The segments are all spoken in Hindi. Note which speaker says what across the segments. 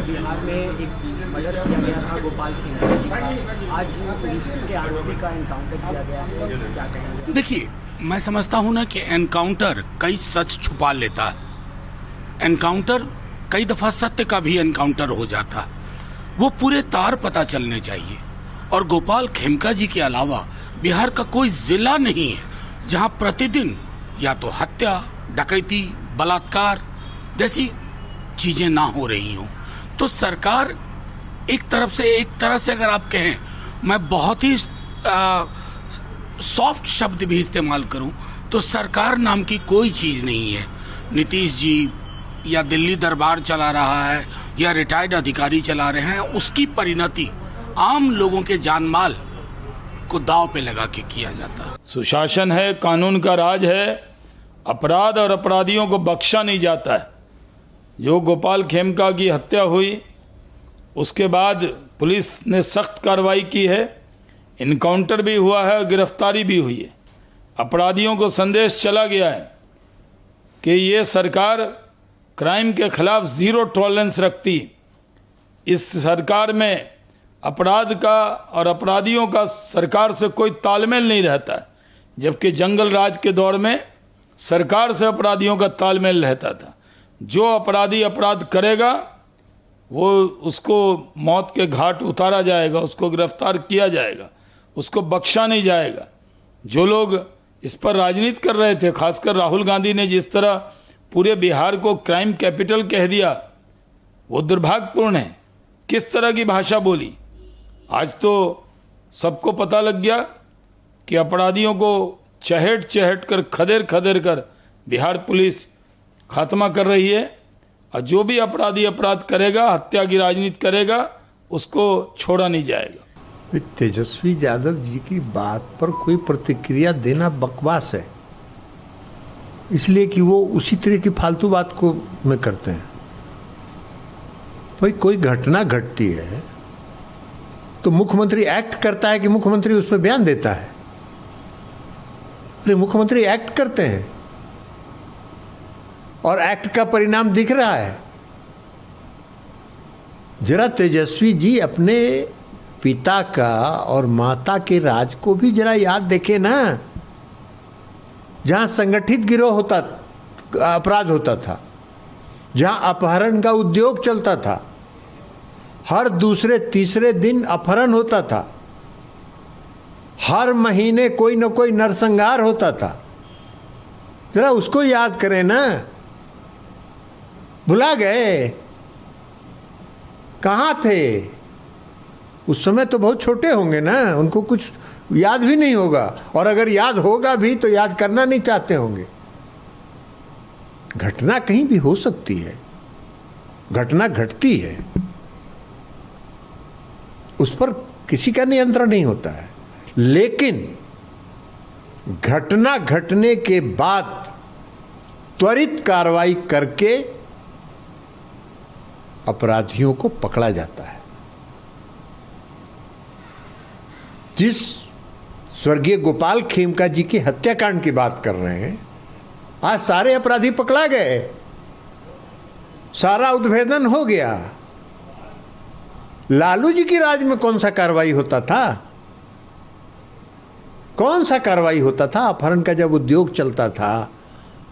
Speaker 1: बिहार में एक मर्डर किया गया था गोपाल खेमका जी का, आज पुलिस के आरोपी का एनकाउंटर किया गया है, क्या कहेंगे?
Speaker 2: देखिए, मैं समझता हूं ना कि एनकाउंटर कई सच छुपा लेता है। एनकाउंटर कई दफा सत्य का भी एनकाउंटर हो जाता है। वो पूरे तार पता चलने चाहिए। और गोपाल खेमका जी के अलावा बिहार का कोई जिला नहीं है जहां प्रतिदिन या तो हत्या, डकैती, बलात्कार जैसी चीजें ना हो रही हों। तो सरकार एक तरह से अगर आप कहें, मैं बहुत ही सॉफ्ट शब्द भी इस्तेमाल करूं, तो सरकार नाम की कोई चीज नहीं है। नीतीश जी या दिल्ली दरबार चला रहा है या रिटायर्ड अधिकारी चला रहे हैं, उसकी परिणति आम लोगों के जानमाल को दांव पे लगा के किया जाता है।
Speaker 3: सुशासन है, कानून का राज है, अपराध और अपराधियों को बख्शा नहीं जाता है। जो गोपाल खेमका की हत्या हुई उसके बाद पुलिस ने सख्त कार्रवाई की है, इनकाउंटर भी हुआ है और गिरफ्तारी भी हुई है। अपराधियों को संदेश चला गया है कि ये सरकार क्राइम के खिलाफ जीरो टॉलरेंस रखती। इस सरकार में अपराध का और अपराधियों का सरकार से कोई तालमेल नहीं रहता है, जबकि जंगल राज के दौर में सरकार से अपराधियों का तालमेल रहता था। जो अपराधी अपराध करेगा वो उसको मौत के घाट उतारा जाएगा, उसको गिरफ्तार किया जाएगा, उसको बख्शा नहीं जाएगा। जो लोग इस पर राजनीति कर रहे थे, खासकर राहुल गांधी ने जिस तरह पूरे बिहार को क्राइम कैपिटल कह दिया, वो दुर्भाग्यपूर्ण है। किस तरह की भाषा बोली। आज तो सबको पता लग गया कि अपराधियों को चहेट चहेट कर, खदेड़ खदेड़ कर बिहार पुलिस खात्मा कर रही है। और जो भी अपराधी अपराध करेगा, हत्या की राजनीति करेगा, उसको छोड़ा नहीं जाएगा।
Speaker 4: तेजस्वी यादव जी की बात पर कोई प्रतिक्रिया देना बकवास है, इसलिए कि वो उसी तरह की फालतू बात को में करते हैं। भाई कोई घटना घटती है तो मुख्यमंत्री एक्ट करता है कि मुख्यमंत्री उस पर बयान देता है? अरे मुख्यमंत्री एक्ट करते हैं और एक्ट का परिणाम दिख रहा है। जरा तेजस्वी जी अपने पिता का और माता के राज को भी जरा याद देखें ना, जहां संगठित गिरोह होता, अपराध होता था, जहां अपहरण का उद्योग चलता था, हर दूसरे तीसरे दिन अपहरण होता था, हर महीने कोई न कोई नरसंहार होता था। जरा उसको याद करें ना। भुला गए? कहाँ थे उस समय? तो बहुत छोटे होंगे ना, उनको कुछ याद भी नहीं होगा, और अगर याद होगा भी तो याद करना नहीं चाहते होंगे। घटना कहीं भी हो सकती है, घटना घटती है, उस पर किसी का नियंत्रण नहीं होता है। लेकिन घटना घटने के बाद त्वरित कार्रवाई करके अपराधियों को पकड़ा जाता है। जिस स्वर्गीय गोपाल खेमका जी की हत्याकांड की बात कर रहे हैं, आज सारे अपराधी पकड़ा गए, सारा उद्भेदन हो गया। लालू जी की राज में कौन सा कार्रवाई होता था? कौन सा कार्रवाई होता था? अपहरण का जब उद्योग चलता था,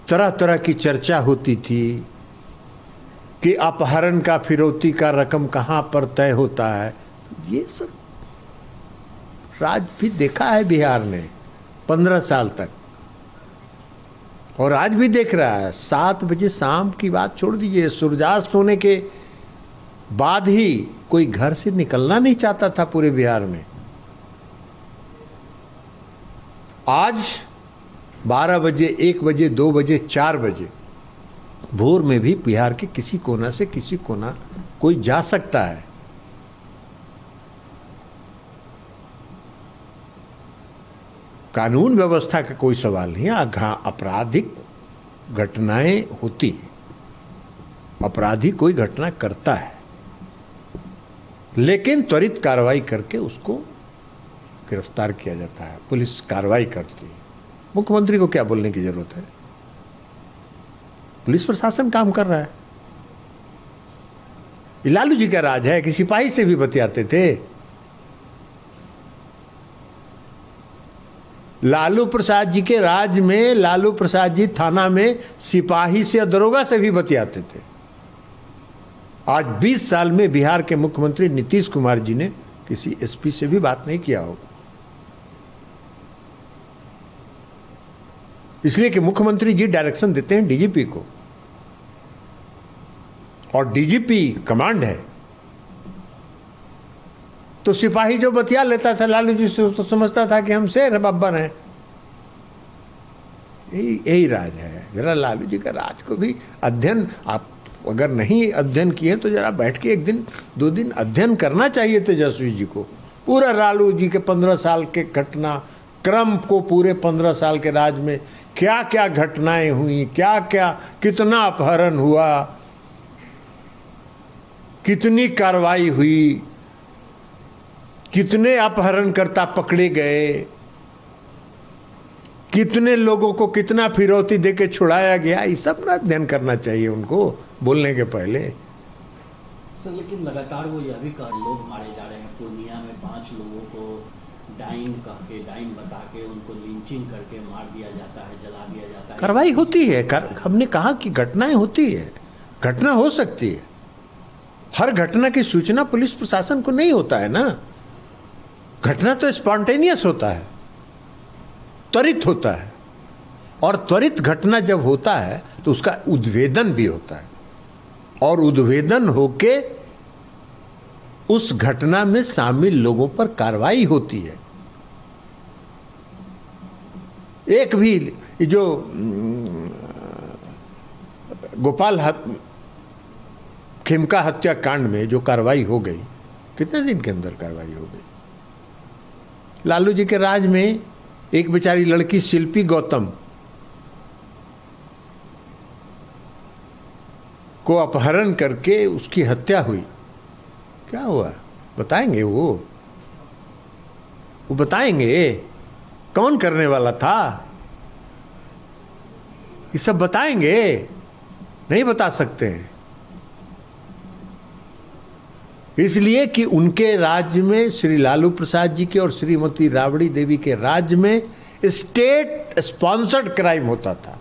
Speaker 4: तरह तरह की चर्चा होती थी कि अपहरण का फिरौती का रकम कहां पर तय होता है। ये सब राज भी देखा है बिहार ने 15 साल तक, और आज भी देख रहा है। 7 बजे शाम की बात छोड़ दीजिए, सूर्यास्त होने के बाद ही कोई घर से निकलना नहीं चाहता था पूरे बिहार में। आज 12 बजे, 1 बजे, 2 बजे, 4 बजे भोर में भी बिहार के किसी कोना से किसी कोना कोई जा सकता है। कानून व्यवस्था का कोई सवाल नहीं है। आपराधिक घटनाएं होती हैं, अपराधी कोई घटना करता है, लेकिन त्वरित कार्रवाई करके उसको गिरफ्तार किया जाता है, पुलिस कार्रवाई करती है। मुख्यमंत्री को क्या बोलने की जरूरत है? पुलिस प्रशासन काम कर रहा है। ये लालू जी का राज है कि सिपाही से भी बतियाते थे। लालू प्रसाद जी के राज में लालू प्रसाद जी थाना में सिपाही से, दरोगा से भी बतियाते थे। आज 20 साल में बिहार के मुख्यमंत्री नीतीश कुमार जी ने किसी एसपी से भी बात नहीं किया होगा, इसलिए कि मुख्यमंत्री जी डायरेक्शन देते हैं डीजीपी को, और डीजीपी कमांड है। तो सिपाही जो बतिया लेता था लालू जी से, तो समझता था कि हम शेर बब्बर हैं। यही राज है। जरा लालू जी का राज को भी अध्ययन, आप अगर नहीं अध्ययन किए तो जरा बैठ के 1 दिन 2 दिन अध्ययन करना चाहिए तेजस्वी जी को। पूरा लालू जी के 15 साल के घटना क्रम को, पूरे 15 साल के राज में क्या क्या घटनाएं हुई, क्या क्या, कितना अपहरण हुआ, कितनी कार्रवाई हुई, कितने अपहरणकर्ता पकड़े गए, कितने लोगों को कितना फिरौती देके छुड़ाया गया, ये सब ना अध्ययन करना चाहिए उनको बोलने के पहले।
Speaker 1: सर लेकिन लगातार वो यह भी लोग मारे जा रहे हैं। पूर्णिया में 5 लोगों को डाइन कह के, डाइन बता के उनको लिंचिंग करके मार दिया जाता है, जला दिया जाता है।
Speaker 4: कार्रवाई होती है, हमने कहा कि घटनाएं होती है, घटना हो सकती है। हर घटना की सूचना पुलिस प्रशासन को नहीं होता है ना। घटना तो स्पॉन्टेनियस होता है, त्वरित होता है, और त्वरित घटना जब होता है तो उसका उद्भेदन भी होता है, और उद्भेदन होके उस घटना में शामिल लोगों पर कार्रवाई होती है। एक भी जो गोपाल खेमका हत्याकांड में जो कार्रवाई हो गई, कितने दिन के अंदर कार्रवाई हो गई। लालू जी के राज में एक बेचारी लड़की शिल्पी गौतम को अपहरण करके उसकी हत्या हुई। क्या हुआ बताएंगे वो बताएंगे कौन करने वाला था, ये सब बताएंगे, नहीं बता सकते हैं। इसलिए कि उनके राज्य में, श्री लालू प्रसाद जी के और श्रीमती राबड़ी देवी के राज्य में स्टेट स्पॉन्सर्ड क्राइम होता था।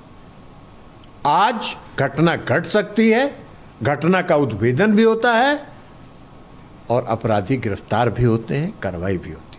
Speaker 4: आज घटना घट सकती है, घटना का उद्भेदन भी होता है, और अपराधी गिरफ्तार भी होते हैं, कार्रवाई भी होती है।